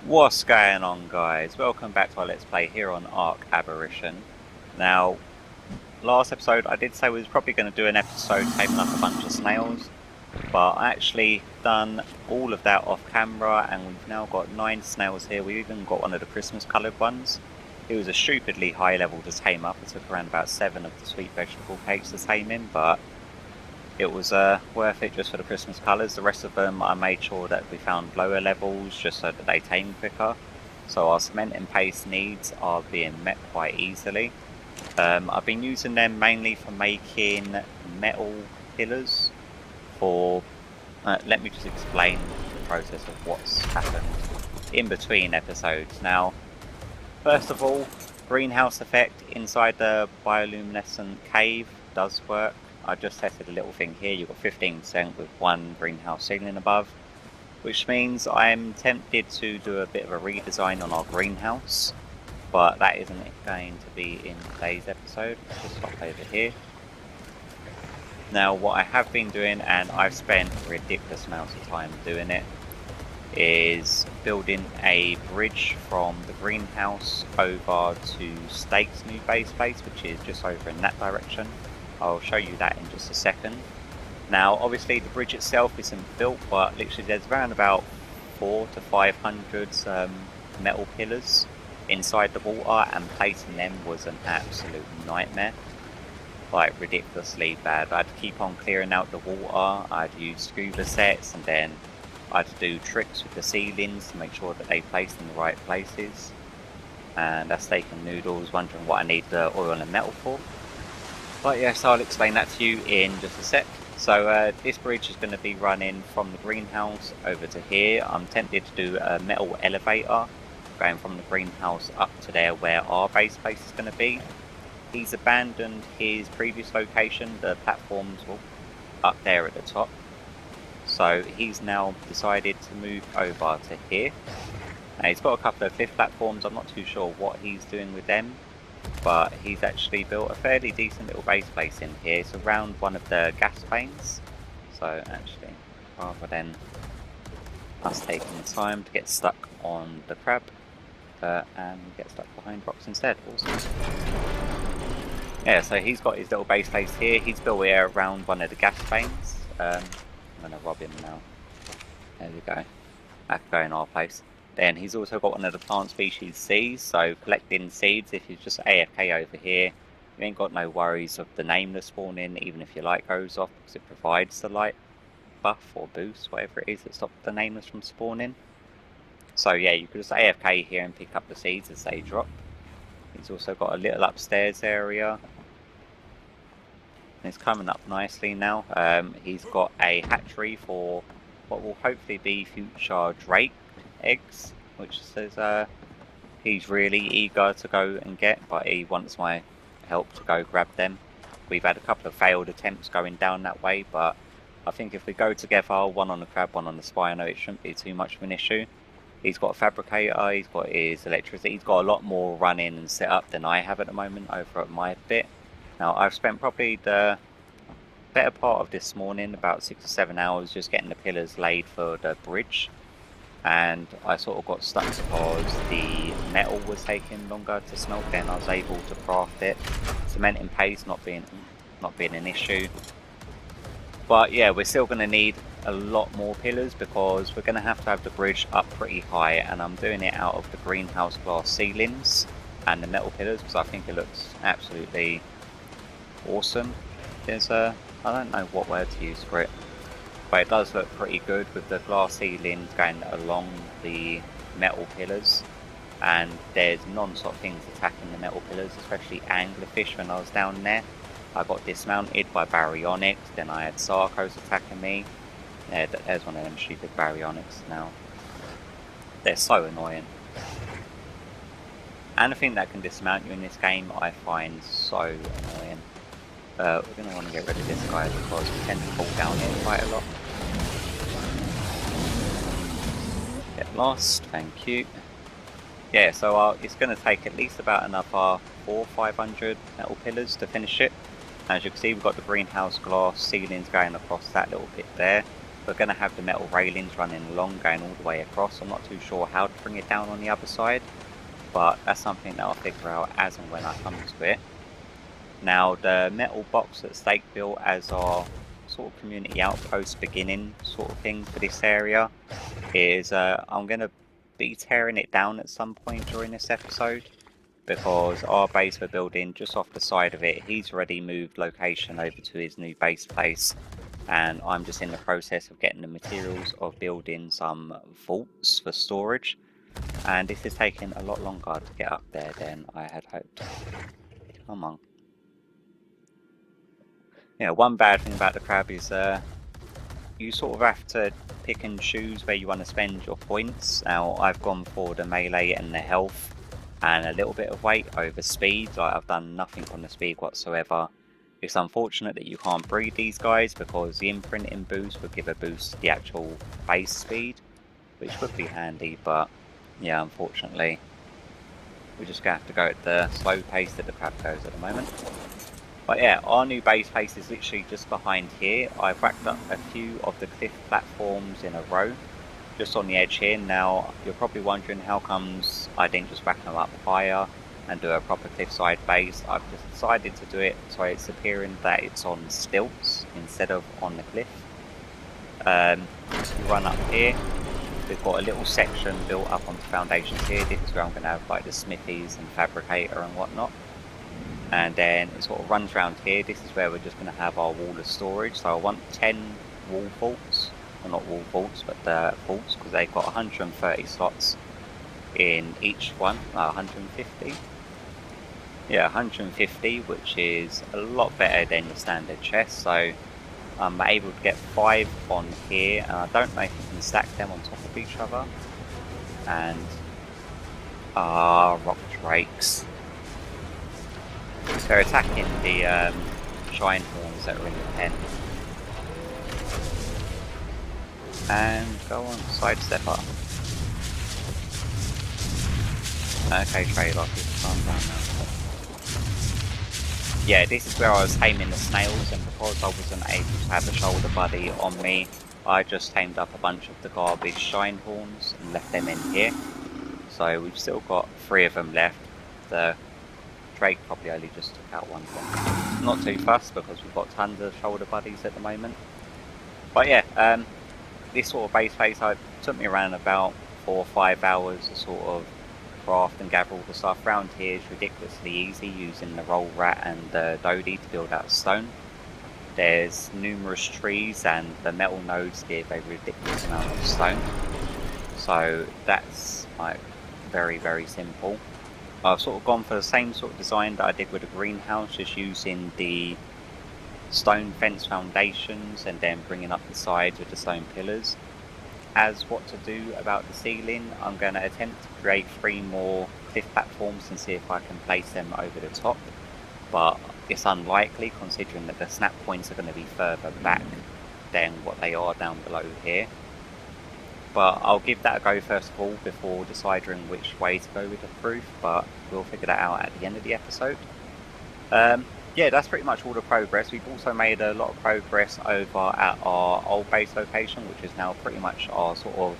What's going on, guys? Welcome back to our Let's Play here on ARK Aberration. Now, last episode I did say we was probably going to do an episode taming up a bunch of snails, but I actually done all of that off camera and we've now got 9 snails here. We even got one of the Christmas coloured ones. It was a stupidly high level to tame up. It took around about 7 of the sweet vegetable cakes to tame him, but it was worth it just for the Christmas colours. The rest of them I made sure that we found lower levels just so that they tame quicker. So our cement and paste needs are being met quite easily. I've been using them mainly for making metal pillars for... let me just explain the process of what's happened in between episodes. Now, first of all, greenhouse effect inside the bioluminescent cave does work. I just tested a little thing here. You've got 15% with 1 greenhouse ceiling above, which means I'm tempted to do a bit of a redesign on our greenhouse, but that isn't going to be in today's episode. Let's just stop over here. Now, what I have been doing, and I've spent ridiculous amounts of time doing it, is building a bridge from the greenhouse over to Steak's new base, which is just over in that direction. I'll show you that in just a second. Now, obviously the bridge itself isn't built, but literally there's around about 400 to 500 metal pillars inside the water, and placing them was an absolute nightmare. Like, ridiculously bad. I had to keep on clearing out the water. I'd use scuba sets, and then I had to do tricks with the ceilings to make sure that they placed in the right places. And that's SteaknNoodles wondering what I need the oil and metal for. But yes, I'll explain that to you in just a sec. So this bridge is going to be running from the greenhouse over to here. I'm tempted to do a metal elevator going from the greenhouse up to there where our base place is going to be. He's abandoned his previous location, the platforms up there at the top. So he's now decided to move over to here. Now, he's got a couple of cliff platforms. I'm not too sure what he's doing with them, but he's actually built a fairly decent little base place in here. It's around one of the gas panes. So actually, rather than us taking the time to get stuck on the crab, and get stuck behind rocks instead. Awesome. Yeah, so he's got his little base place here. He's built it around one of the gas panes. I'm going to rob him now. There we go. Back going our place. Then he's also got one of the plant species seeds, so collecting seeds. If you're just AFK over here, you ain't got no worries of the nameless spawning, even if your light goes off, because it provides the light buff or boost, whatever it is that stops the nameless from spawning. So yeah, you could just AFK here and pick up the seeds as they drop. He's also got a little upstairs area. And it's coming up nicely now. He's got a hatchery for what will hopefully be future drake eggs, which says he's really eager to go and get, but he wants my help to go grab them. We've had a couple of failed attempts going down that way, but I think if we go together, one on the crab, one on the spino, it shouldn't be too much of an issue. He's got a fabricator, he's got his electricity, he's got a lot more running and set up than I have at the moment over at my bit. Now, I've spent probably the better part of this morning, about 6 or 7 hours, just getting the pillars laid for the bridge. And I sort of got stuck because the metal was taking longer to smelt. Then I was able to craft it. Cement and paste not being an issue. But yeah, we're still going to need a lot more pillars because we're going to have the bridge up pretty high, and I'm doing it out of the greenhouse glass ceilings and the metal pillars because I think it looks absolutely awesome. There's I don't know what word to use for it, but it does look pretty good with the glass ceilings going along the metal pillars, and there's non-stop things attacking the metal pillars, especially anglerfish. When I was down there, I got dismounted by baryonyx, then I had sarcos attacking me. Yeah, there's one of them stupid baryonyx now. They're so annoying. Anything that can dismount you in this game I find so annoying. We're going to want to get rid of this guy because we tend to fall down here quite a lot. Get lost, thank you. Yeah, so it's going to take at least about another 400 or 500 metal pillars to finish it. As you can see, we've got the greenhouse glass ceilings going across that little bit there. We're going to have the metal railings running along, going all the way across. I'm not too sure how to bring it down on the other side, but that's something that I'll figure out as and when I come to it. Now, the metal box that Steak built as our sort of community outpost beginning sort of thing for this area is I'm going to be tearing it down at some point during this episode, because our base we're building just off the side of it, he's already moved location over to his new base place, and I'm just in the process of getting the materials of building some vaults for storage, and this is taking a lot longer to get up there than I had hoped. Come on. Yeah, one bad thing about the crab is you sort of have to pick and choose where you want to spend your points. Now, I've gone for the melee and the health and a little bit of weight over speed. Like, I've done nothing on the speed whatsoever. It's unfortunate that you can't breed these guys, because the imprinting boost would give a boost to the actual base speed, which would be handy, but yeah, unfortunately we're just going to have to go at the slow pace that the crab goes at the moment. But yeah, our new base place is literally just behind here. I've racked up a few of the cliff platforms in a row, just on the edge here. Now, you're probably wondering how comes I didn't just rack them up higher and do a proper cliffside base. I've just decided to do it so it's appearing that it's on stilts instead of on the cliff. If you run up here, we've got a little section built up onto foundations here. This is where I'm going to have like the smithies and fabricator and whatnot. And then it sort of runs around here. This is where we're just going to have our wall of storage. So I want 10 wall vaults, well, not wall vaults, but the vaults, because they've got 130 slots in each one. 150. Yeah, 150, which is a lot better than the standard chest. So I'm able to get 5 on here, and I don't know if you can stack them on top of each other. And rock drakes. They're attacking the shine horns that are in the pen. And go on, sidestep up. Okay, trade off, calm down now. Yeah, this is where I was taming the snails, and because I wasn't able to have a shoulder buddy on me, I just tamed up a bunch of the garbage shine horns and left them in here. So we've still got 3 of them left. The Drake probably only just took out 1 of them. Not too fussed, because we've got tons of shoulder buddies at the moment. But yeah, this sort of base phase took me around about 4 or 5 hours to sort of craft and gather all the stuff. Around here is ridiculously easy, using the roll rat and the dodie to build out stone. There's numerous trees, and the metal nodes give a ridiculous amount of stone. So that's like very, very simple. I've sort of gone for the same sort of design that I did with the greenhouse, just using the stone fence foundations and then bringing up the sides with the stone pillars. As what to do about the ceiling, I'm going to attempt to create 3 more cliff platforms and see if I can place them over the top. But it's unlikely, considering that the snap points are going to be further back than what they are down below here. But I'll give that a go first of all before deciding which way to go with the roof, but we'll figure that out at the end of the episode. Yeah, that's pretty much all the progress. We've also made a lot of progress over at our old base location, which is now pretty much our sort of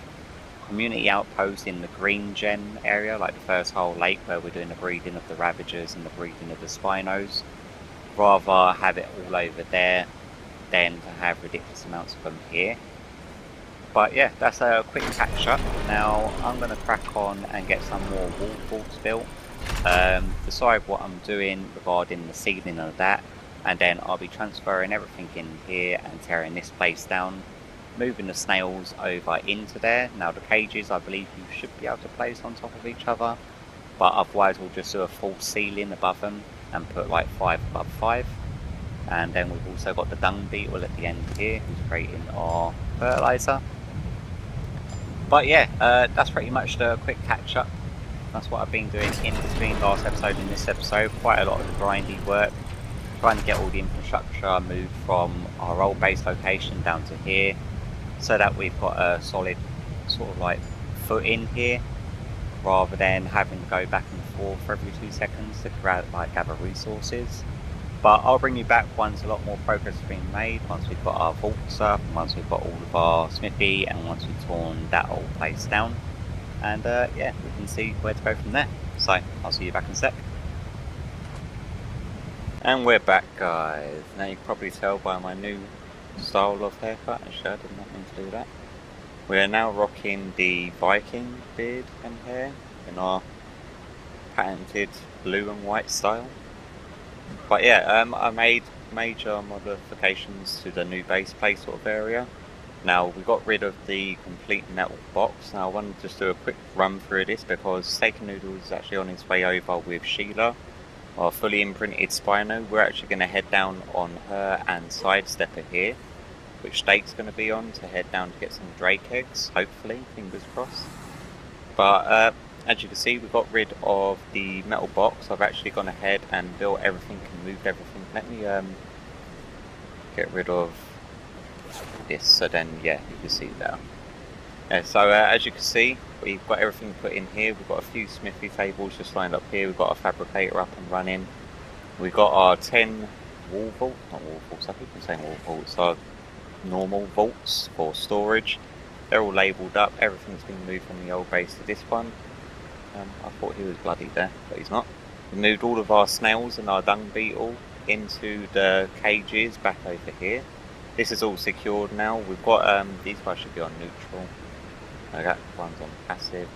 community outpost in the green gen area, like the first whole lake where we're doing the breeding of the Ravagers and the breeding of the Spinos. Rather have it all over there than to have ridiculous amounts of them here. But yeah, that's a quick catch up. Now I'm going to crack on and get some more wall vaults built. Decide what I'm doing regarding the ceiling of that, and then I'll be transferring everything in here and tearing this place down, moving the snails over into there. Now the cages, I believe you should be able to place on top of each other, but otherwise we'll just do a full ceiling above them and put like 5 above 5. And then we've also got the dung beetle at the end here, who's creating our fertilizer. But yeah, that's pretty much the quick catch up. That's what I've been doing in between last episode and this episode. Quite a lot of the grindy work, trying to get all the infrastructure moved from our old base location down to here, so that we've got a solid sort of like foot in here, rather than having to go back and forth every 2 seconds to gather resources. But I'll bring you back once a lot more progress has been made, once we've got our vaults up, and once we've got all of our smithy, and once we've torn that old place down. And yeah, we can see where to go from there. So I'll see you back in a sec. And we're back, guys. Now you can probably tell by my new style of haircut. Actually, I did not mean to do that. We're now rocking the Viking beard and hair in our patented blue and white style. But yeah, I made major modifications to the new base play sort of area. Now we got rid of the complete metal box. Now I want to just do a quick run through this because SteaknNoodles is actually on his way over with Sheila, our fully imprinted Spino. We're actually going to head down on her and Sidestepper here, which Steak's going to be on to head down to get some Drake eggs, hopefully, fingers crossed. But as you can see, we got rid of the metal box. I've actually gone ahead and built everything and moved everything. Let me get rid of this, so then yeah, you can see that. So as you can see, we've got everything put in here. We've got a few smithy tables just lined up here. We've got a fabricator up and running. We've got our 10 wall vaults, not wall vaults, I keep on saying wall vaults, our normal vaults for storage. They're all labelled up. Everything's been moved from the old base to this one. I thought he was bloody there, but he's not. We moved all of our snails and our dung beetle into the cages back over here. This is all secured now. We've got these guys should be on neutral. That one's on passive.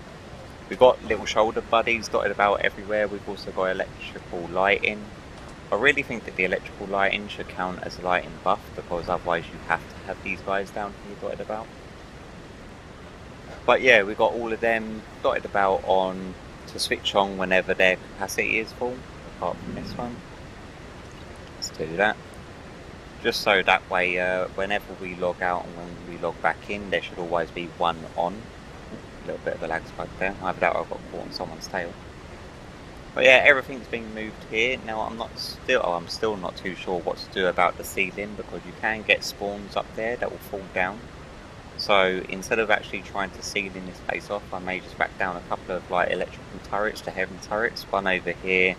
We've got little shoulder buddies dotted about everywhere. We've also got electrical lighting. I really think that the electrical lighting should count as a lighting buff, because otherwise you have to have these guys down here dotted about. But yeah, we've got all of them dotted about on to switch on whenever their capacity is full, apart from this one. Let's do that. Just so that way, whenever we log out and when we log back in, there should always be one on. A little bit of a lag spike there. Either that or I've got caught on someone's tail. But yeah, everything's being moved here. Now I'm still not too sure what to do about the ceiling, because you can get spawns up there that will fall down. So instead of actually trying to ceiling this place off, I may just back down a couple of like electrical turrets to heaven turrets. One over here,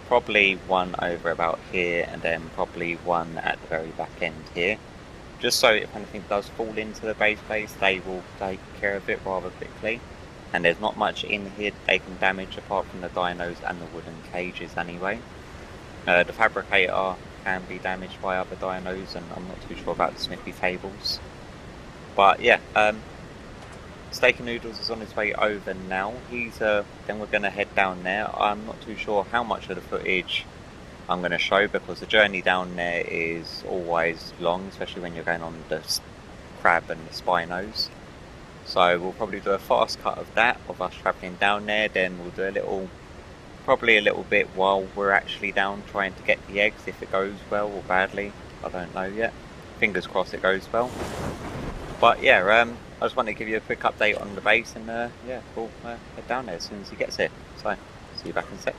probably one over about here, and then probably one at the very back end here. Just so if anything does fall into the base, they will take care of it rather quickly. And there's not much in here they can damage apart from the dinos and the wooden cages anyway. The fabricator can be damaged by other dinos, and I'm not too sure about the smithy tables. But yeah, SteaknNoodles is on his way over now. Then we're going to head down there. I'm not too sure how much of the footage I'm going to show, because the journey down there is always long, especially when you're going on the crab and the spinos. So we'll probably do a fast cut of that, of us travelling down there. Then we'll do probably a little bit while we're actually down trying to get the eggs, if it goes well or badly. I don't know yet. Fingers crossed it goes well. But yeah, I just wanted to give you a quick update on the base, and yeah, we'll head down there as soon as he gets here. So, see you back in a sec.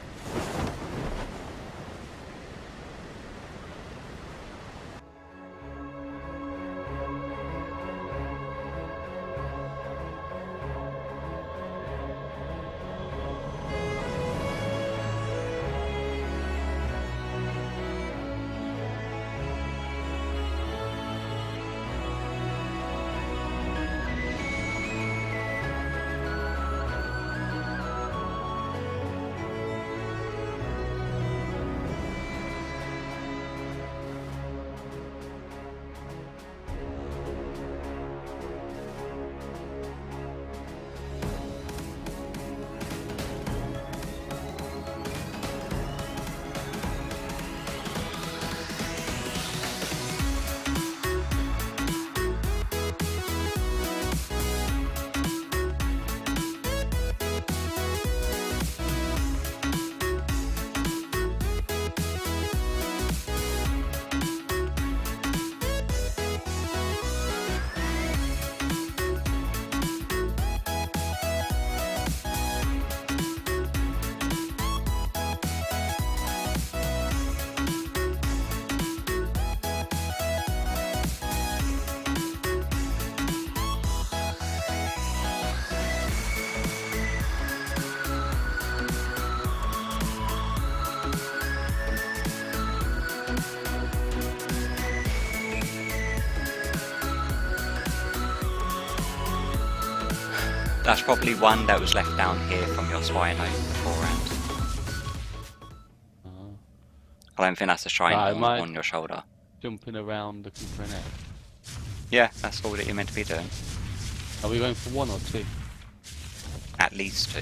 That's probably one that was left down here from your spy note beforehand. I don't think that's a shrine on your shoulder. Jumping around looking for an egg. Yeah, that's all that you're meant to be doing. Are we going for 1 or 2? At least 2.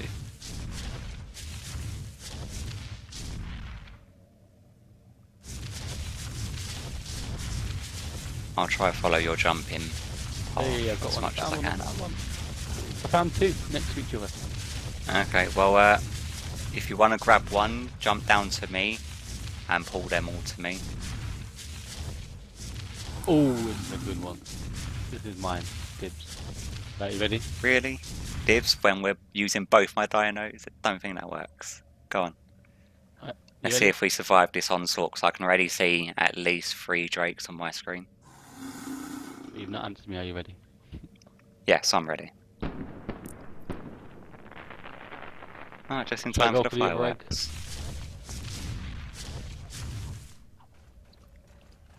I'll try to follow your jumping I've got as much as I can. I found 2 next to each other. Okay, well, if you want to grab one, jump down to me and pull them all to me. Oh, it's a good one. This is mine. Dibs. Right, you ready? Really? Dibs when we're using both my dinos? I don't think that works. Go on. Let's see if we survive this onslaught, because I can already see at least 3 drakes on my screen. You've not answered me, are you ready? Yes, I'm ready. Oh, just in time for the fireworks.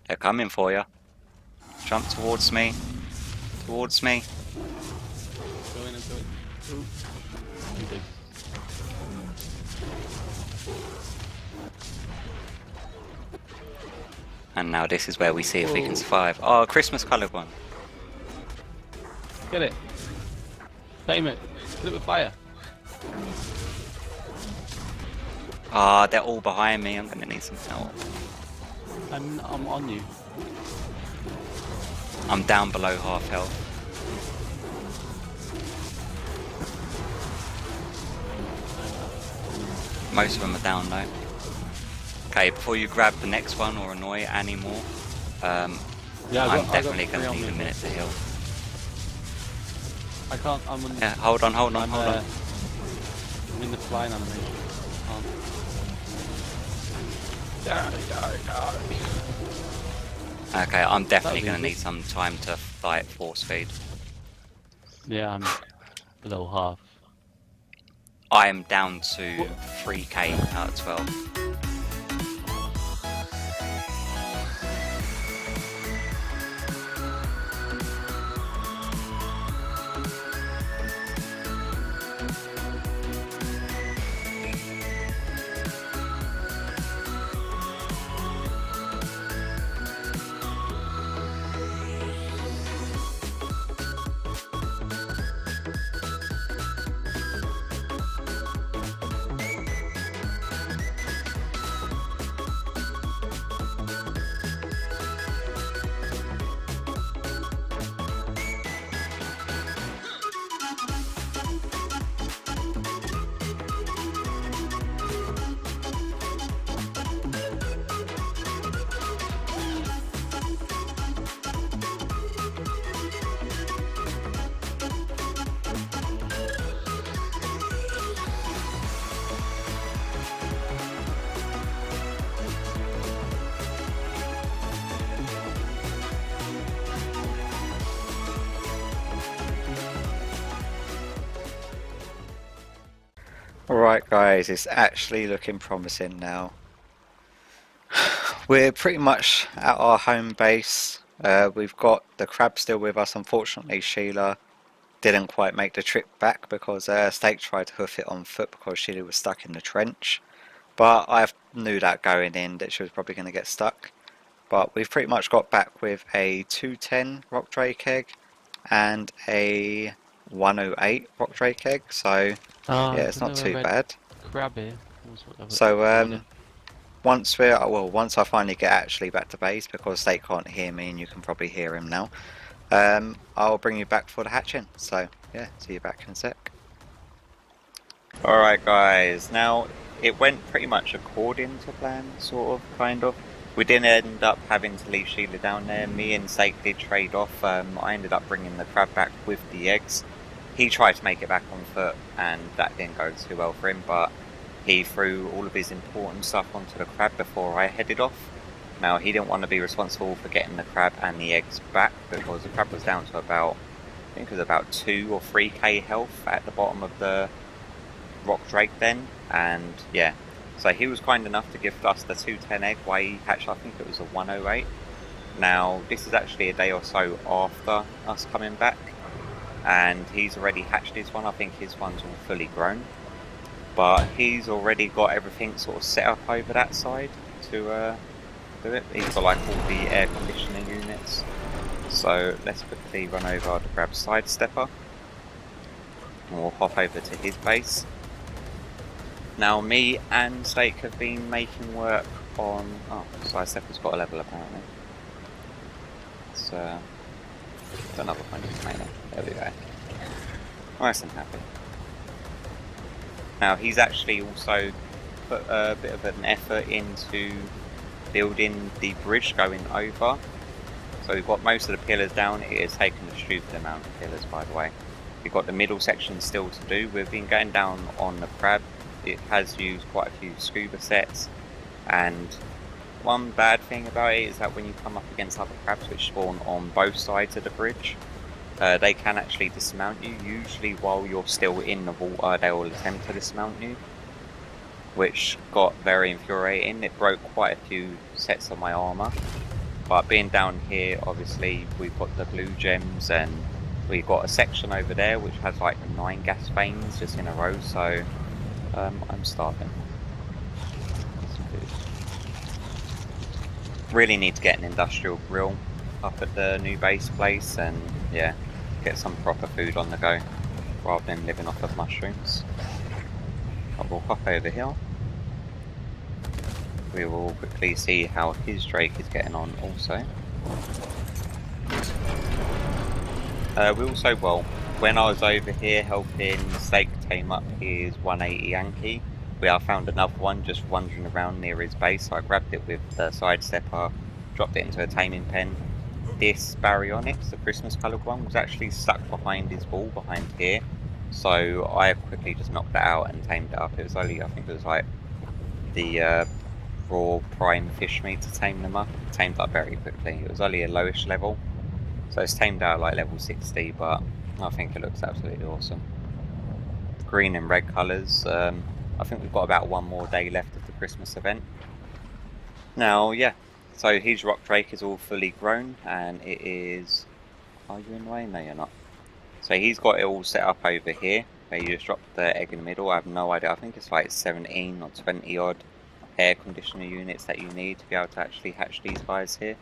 They're coming for you. Jump towards me. Towards me. Go in and go in. Ooh. And now this is where we see if we can survive. Oh, Christmas coloured one. Get it. Tame it. Hit it with fire. Ah, they're all behind me. I'm going to need some help. I'm on you. I'm down below half health. Most of them are down though. Okay, before you grab the next one or annoy anymore, I'm definitely going to need a minute to heal. I can't, I'm on... Yeah, hold on. I'm in the flying animation. Okay, I'm definitely going to need some time to fight force feed. Yeah, I'm below half. I am down to 3k out of 12. Alright guys, it's actually looking promising now. We're pretty much at our home base. We've got the crab still with us. Unfortunately Sheila didn't quite make the trip back because Steak tried to hoof it on foot because Sheila was stuck in the trench. But I knew that going in that she was probably going to get stuck. But we've pretty much got back with a 210 rock drake egg and a 108 rock drake egg, so yeah, it's not too bad. Crab here. So once I finally get actually back to base, because Steak can't hear me and you can probably hear him now, I'll bring you back for the hatching. So yeah, see you back in a sec. Alright guys, now it went pretty much according to plan, sort of, kind of. We didn't end up having to leave Sheila down there. Me and Steak did trade off. I ended up bringing the crab back with the eggs. He tried to make it back on foot and that didn't go too well for him, but he threw all of his important stuff onto the crab before I headed off. Now he didn't want to be responsible for getting the crab and the eggs back because the crab was down to about, I think it was about 2 or 3k health at the bottom of the rock drake then, and yeah. So he was kind enough to give us the 210 egg while he hatched, I think it was a 108. Now this is actually a day or so after us coming back. and he's already hatched his one. I think his one's all fully grown, but he's already got everything sort of set up over that side to do it. He's got like all the air conditioning units. So let's quickly run over to grab Sidestepper, and we'll hop over to his base. Now me and Steak have been making work on... oh, Sidestepper's got a level apparently. It's another point of training. There we go. Nice and happy. Now he's actually also put a bit of an effort into building the bridge going over. So we've got most of the pillars down. It has taken a stupid amount of pillars, by the way. We've got the middle section still to do. We've been going down on the crab. It has used quite a few scuba sets, and one bad thing about it is that when you come up against other crabs which spawn on both sides of the bridge, they can actually dismount you. Usually while you're still in the water they will attempt to dismount you, which got very infuriating. It broke quite a few sets of my armour. But being down here, obviously we've got the blue gems, and we've got a section over there which has like 9 gas veins just in a row, so I'm starving. Really need to get an industrial grill up at the new base place, and yeah, get some proper food on the go rather than living off of mushrooms. I will hop over here. We will quickly see how his Drake is getting on also. We also, well, when I was over here helping Steak tame up his 180 Yankee, we have found another one just wandering around near his base, so I grabbed it with the Sidestepper, dropped it into a taming pen. This Baryonyx, the Christmas coloured one, was actually stuck behind his wall behind here, so I quickly just knocked that out and tamed it up. It was only, I think it was like the raw prime fish meat to tame them up. It tamed up very quickly. It was only a lowish level, so it's tamed out like level 60, but I think it looks absolutely awesome. The green and red colours, I think we've got about one more day left of the Christmas event. Now, yeah, so his rock drake is all fully grown, and it is... are you in the way? No, you're not. So he's got it all set up over here, where you just drop the egg in the middle. I have no idea, I think it's like 17 or 20 odd air conditioner units that you need to be able to actually hatch these guys here.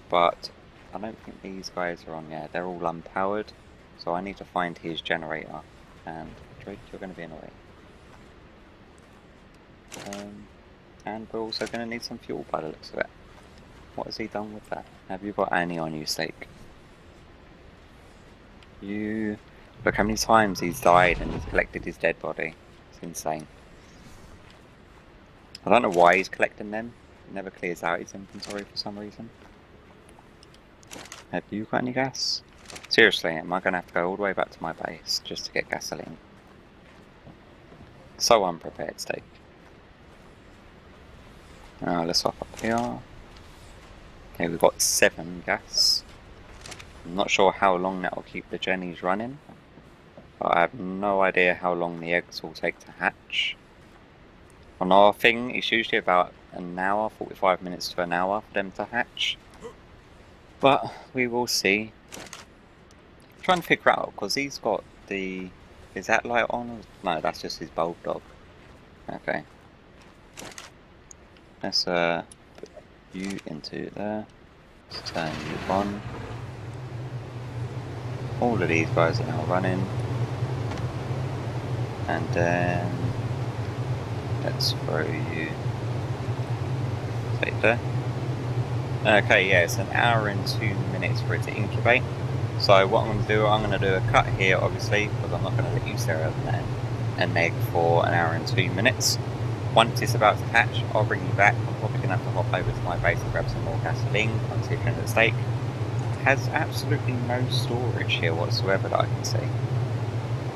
But I don't think these guys are on yet, they're all unpowered. So I need to find his generator, and Drake, you're going to be in the way. And we're also going to need some fuel by the looks of it. What has he done with that? Have you got any on you, Steak? You... look how many times he's died and he's collected his dead body. It's insane. I don't know why he's collecting them. It never clears out his inventory for some reason. Have you got any gas? Seriously, am I going to have to go all the way back to my base just to get gasoline? So unprepared, Steak. Let's hop up here. Okay, we've got 7 gas. I'm not sure how long that will keep the Jennies running, but I have no idea how long the eggs will take to hatch. On our thing, it's usually about an hour, 45 minutes to an hour for them to hatch. But we will see. I'm trying to figure out, because he's got the... is that light on? No, that's just his bulldog. Okay. Let's put you into there. Let's turn you on. All of these guys are now running. And then let's throw you right there. Okay, yeah, it's an hour and 2 minutes for it to incubate. So what I'm going to do, I'm going to do a cut here, obviously, because I'm not going to let you stare at an egg for an hour and 2 minutes. Once it's about to hatch, I'll bring you back. I'm probably going to have to hop over to my base and grab some more gasoline, considering the Steak has absolutely no storage here whatsoever that I can see,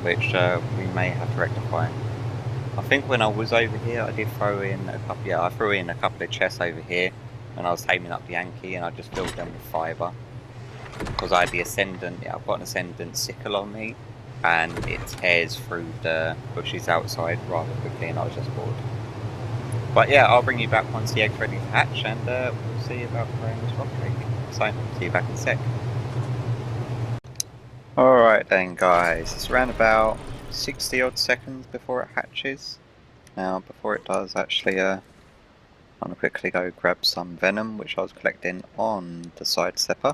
which we may have to rectify. I think when I was over here, I did throw in a couple. Yeah, I threw in a couple of chests over here when I was taming up the Yankee, and I just filled them with fibre because I had the Ascendant. Yeah, I've got an Ascendant sickle on me, and it tears through the bushes outside rather quickly, and I was just bored. But yeah, I'll bring you back once the egg's ready to hatch, and we'll see about throwing this rock drake. So, see you back in a sec. Alright then guys, it's around about 60 odd seconds before it hatches. Now before it does actually I'm gonna quickly go grab some venom which I was collecting on the side stepper.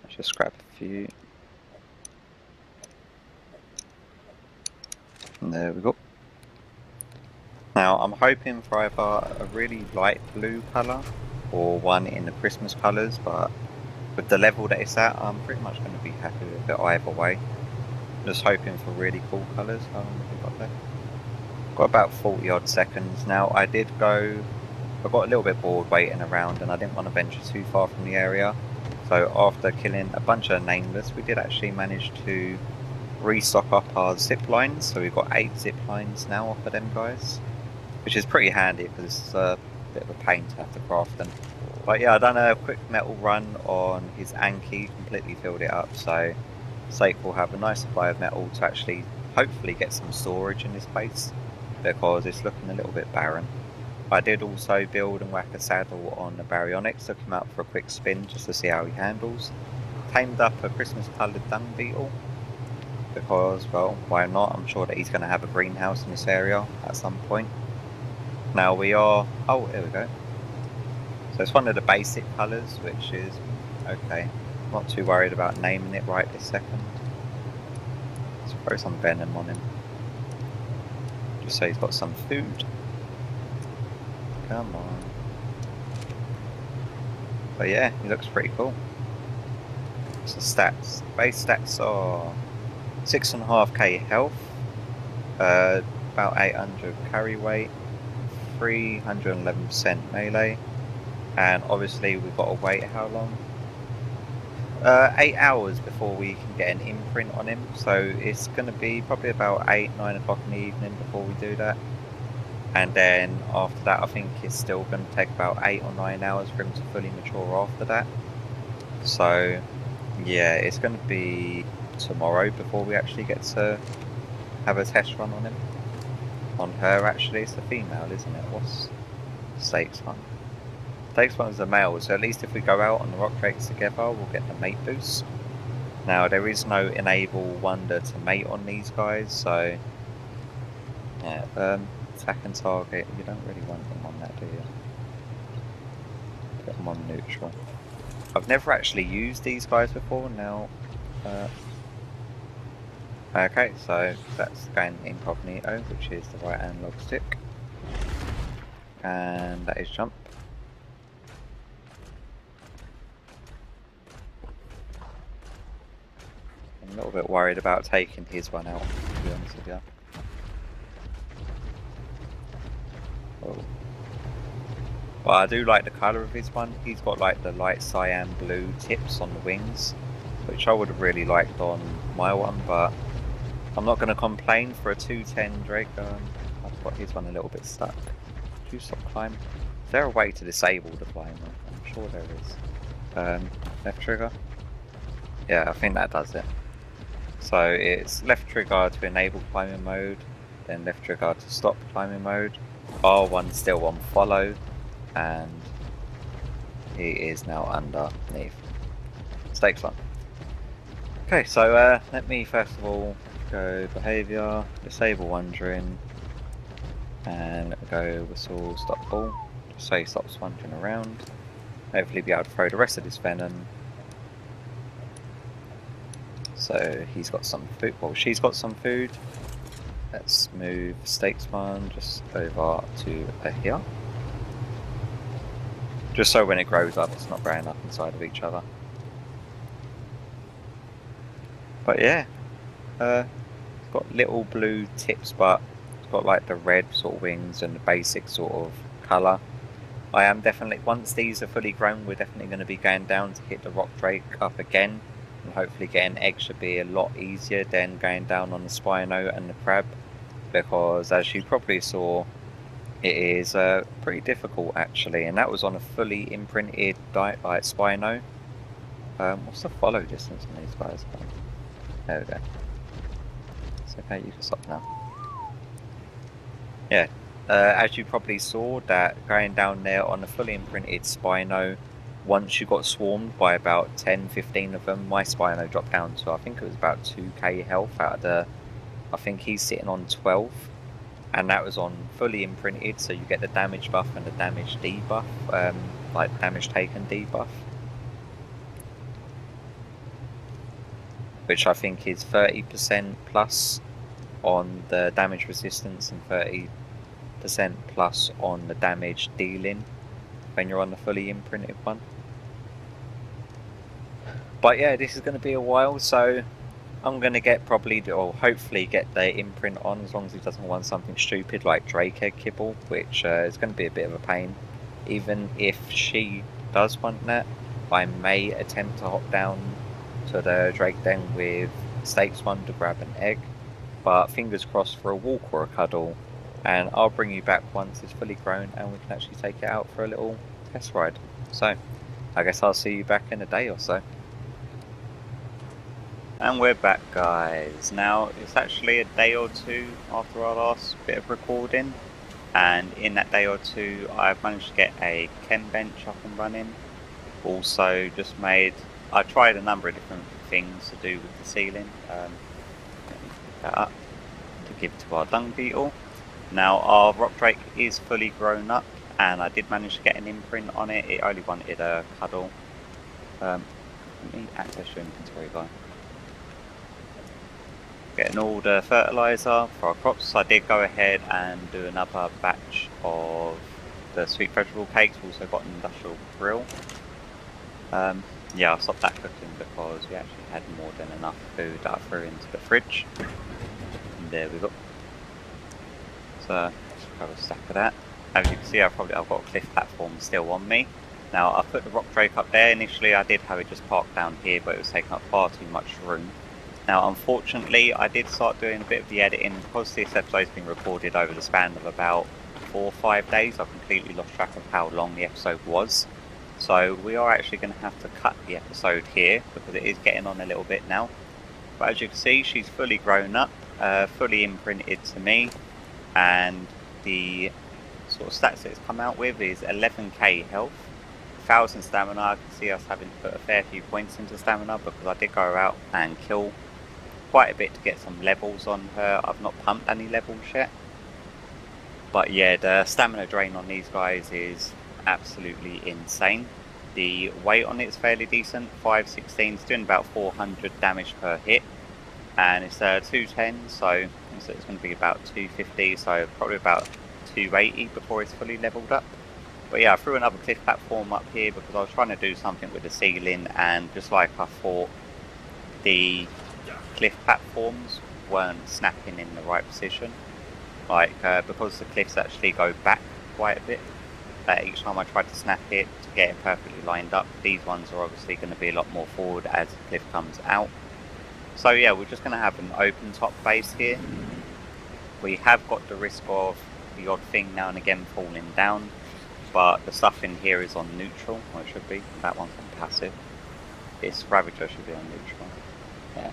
Let's just grab a few. And there we go. Now I'm hoping for either a really light blue colour or one in the Christmas colours, but with the level that it's at I'm pretty much going to be happy with it either way. Just hoping for really cool colours. How long have we got there? Got about 40 odd seconds. Now I got a little bit bored waiting around and I didn't want to venture too far from the area. So after killing a bunch of nameless, we did actually manage to restock up our zip lines. So we've got 8 zip lines now off of them guys, which is pretty handy because it's a bit of a pain to have to craft them. But yeah, I done a quick metal run on his Anki, completely filled it up, so Sake will have a nice supply of metal to actually hopefully get some storage in this place, because it's looking a little bit barren. I did also build and whack a saddle on the Baryonyx, took him out for a quick spin just to see how he handles. Tamed up a Christmas coloured dung beetle, because, well, why not? I'm sure that he's going to have a greenhouse in this area at some point. Now we are, oh, here we go. So it's one of the basic colours, which is okay. Not too worried about naming it right this second. Let's throw some venom on him, just so he's got some food. Come on. But yeah, he looks pretty cool. So stats. Base stats are 6.5k health, about 800 carry weight, 311% melee, and obviously we've got to wait how long? 8 hours before we can get an imprint on him, so it's going to be probably about 8-9 o'clock in the evening before we do that. And then after that I think it's still going to take about 8 or 9 hours for him to fully mature after that. So yeah, it's going to be tomorrow before we actually get to have a test run on him. On her actually, it's a female, isn't it? What's Stakes one? Stakes one is a male, so at least if we go out on the rock drakes together we'll get the mate boost. Now there is no enable wonder to mate on these guys, so yeah, attack and target, you don't really want them on that, do you? Put them on neutral. I've never actually used these guys before now. Okay, so that's going incognito, which is the right analog stick. And that is jump. I'm a little bit worried about taking his one out, to be honest with you. Oh. Well, I do like the colour of his one. He's got like the light cyan blue tips on the wings, which I would have really liked on my one, but I'm not going to complain for a 210 Drake. I've got his one a little bit stuck. Do you stop climbing? Is there a way to disable the climber? I'm sure there is. Left trigger? Yeah, I think that does it. So it's left trigger to enable climbing mode, then left trigger to stop climbing mode. R1 still on follow, and he is now underneath. Stakes one. Okay, so let me first of all go behaviour, disable wandering, and go whistle stop ball, just so he stops wandering around. Hopefully be able to throw the rest of this venom. So he's got some food, well she's got some food. Let's move Stakes one just over to here. Just so when it grows up it's not growing up inside of each other. But yeah, it's got little blue tips, but it's got like the red sort of wings and the basic sort of colour. I am definitely, once these are fully grown, we're definitely going to be going down to hit the rock drake up again, and hopefully getting eggs should be a lot easier than going down on the Spino and the crab, because as you probably saw, it is pretty difficult actually, and that was on a fully imprinted like Spino. What's the follow distance on these guys? There we go. It's okay, you can stop now. Yeah, as you probably saw, that going down there on a fully imprinted Spino, once you got swarmed by about 10-15 of them, my Spino dropped down to, I think it was about 2k health out of the, I think he's sitting on 12, and that was on fully imprinted, so you get the damage buff and the damage debuff, like damage taken debuff, which I think is 30% plus on the damage resistance and 30% plus on the damage dealing when you're on the fully imprinted one. But yeah, this is going to be a while, so I'm going to get probably, or hopefully get the imprint on, as long as he doesn't want something stupid like Drake Egg Kibble, which is going to be a bit of a pain. Even if she does want that, I may attempt to hop down to the Drake Den with Steaks one to grab an egg, but fingers crossed for a walk or a cuddle, and I'll bring you back once it's fully grown and we can actually take it out for a little test ride. So, I guess I'll see you back in a day or so. And we're back, guys. Now, it's actually a day or two after our last bit of recording, and in that day or two I've managed to get a chem bench up and running. Also just I tried a number of different things to do with the ceiling. Let me pick that up to give to our dung beetle. Now our rock drake is fully grown up, and I did manage to get an imprint on it. It only wanted a cuddle. Let me access your inventory, guy. Getting all the fertiliser for our crops. I did go ahead and do another batch of the sweet vegetable cakes. We also got an industrial grill. Yeah, I stopped that cooking because we actually had more than enough food that I threw into the fridge. And there we go. So let's grab a stack of that. As you can see, I've got a cliff platform still on me. Now I put the rock drake up there. Initially I did have it just parked down here, but it was taking up far too much room. Now unfortunately I did start doing a bit of the editing because this episode's been recorded over the span of about 4 or 5 days. I completely lost track of how long the episode was. So we are actually going to have to cut the episode here because it is getting on a little bit now. But as you can see, she's fully grown up, fully imprinted to me, and the sort of stats that it's come out with is 11k health, 1000 stamina. I can see us having to put a fair few points into stamina because I did go out and kill quite a bit to get some levels on her. I've not pumped any levels yet. But yeah, the stamina drain on these guys is absolutely insane. The weight on it is fairly decent, 516, it's doing about 400 damage per hit, and it's 210, so it's going to be about 250, so probably about 280 before it's fully leveled up. But yeah, I threw another cliff platform up here because I was trying to do something with the ceiling, and just like I thought, the cliff platforms weren't snapping in the right position. Like because the cliffs actually go back quite a bit, each time I tried to snap it to get it perfectly lined up, these ones are obviously going to be a lot more forward as the cliff comes out. So yeah, we're just going to have an open top base here. We have got the risk of the odd thing now and again falling down, but the stuff in here is on neutral, or it should be. That one's on passive. This Ravager should be on neutral. Yeah.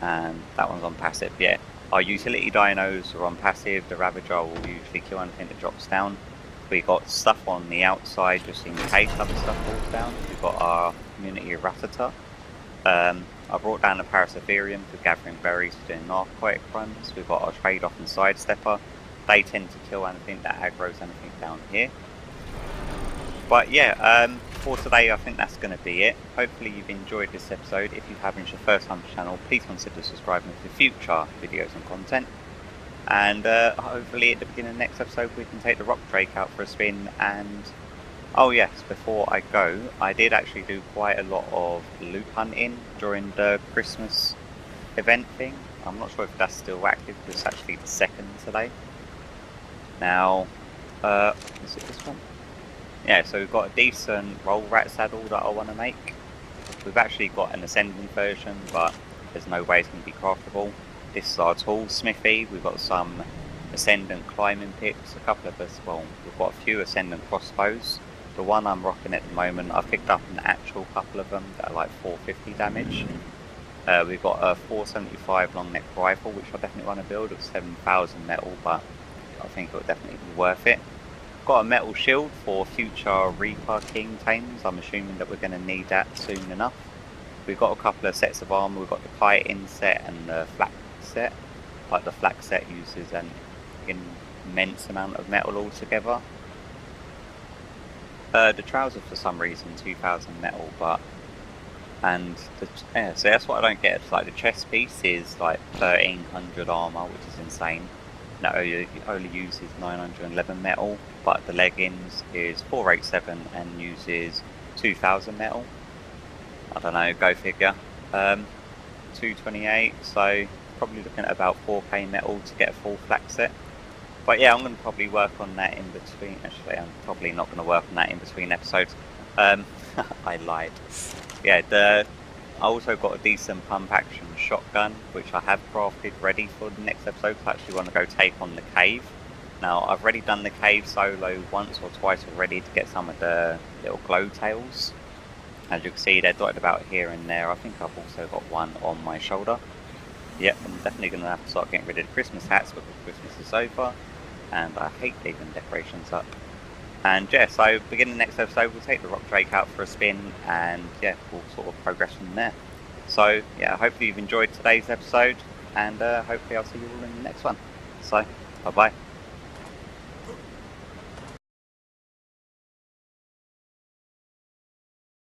And that one's on passive, yeah. Our utility dinos are on passive. The Ravager will usually kill anything that drops down. We got stuff on the outside just in case other stuff falls down. We've got our community Ratata. I brought down a Paraseverium for gathering berries for doing narcotic runs. We've got our trade-off and sidestepper. They tend to kill anything that aggroes anything down here. But yeah, for today I think that's going to be it. Hopefully you've enjoyed this episode. If you haven't, it's your first time to the channel, please consider subscribing for future videos and content. And hopefully at the beginning of the next episode we can take the rock drake out for a spin. And oh yes, before I go, I did actually do quite a lot of loot hunting during the Christmas event thing. I'm not sure if that's still active, but it's actually the 2nd today. Now, is it this one? Yeah, so we've got a decent roll rat saddle that I want to make. We've actually got an ascendant version, but there's no way it's going to be craftable. This is our tool smithy. We've got some ascendant climbing picks, a couple of us, well, we've got a few ascendant crossbows. The one I'm rocking at the moment, I've picked up an actual couple of them that are like 450 damage. We've got a 475 long neck rifle, which I definitely want to build. It's 7,000 metal, but I think it will definitely be worth it. got a metal shield for future Reaper King tames. I'm assuming that we're going to need that soon enough. We've got a couple of sets of armor. We've got the kiting set and the flak set. Like the flak set uses an immense amount of metal altogether. The trouser for some reason 2000 metal, so that's what I don't get. It's like the chest piece is like 1300 armor, which is insane. That only uses 911 metal, but the leggings is 487 and uses 2000 metal. I don't know, go figure. 228, so probably looking at about 4k metal to get a full flak set. But yeah, I'm going to probably work on that in between. Actually, I'm probably not going to work on that in between episodes. I lied. Yeah, I also got a decent pump action shotgun, which I have crafted ready for the next episode. I actually want to go take on the cave. Now, I've already done the cave solo once or twice already to get some of the little glow tails. As you can see, they're dotted about here and there. I think I've also got one on my shoulder. Yep, I'm definitely going to have to start getting rid of the Christmas hats because Christmas is over. And I hate leaving decorations up. And yeah, so beginning the next episode, we'll take the Rock Drake out for a spin, and yeah, we'll sort of progress from there. So yeah, hopefully you've enjoyed today's episode, and hopefully I'll see you all in the next one. So, bye bye.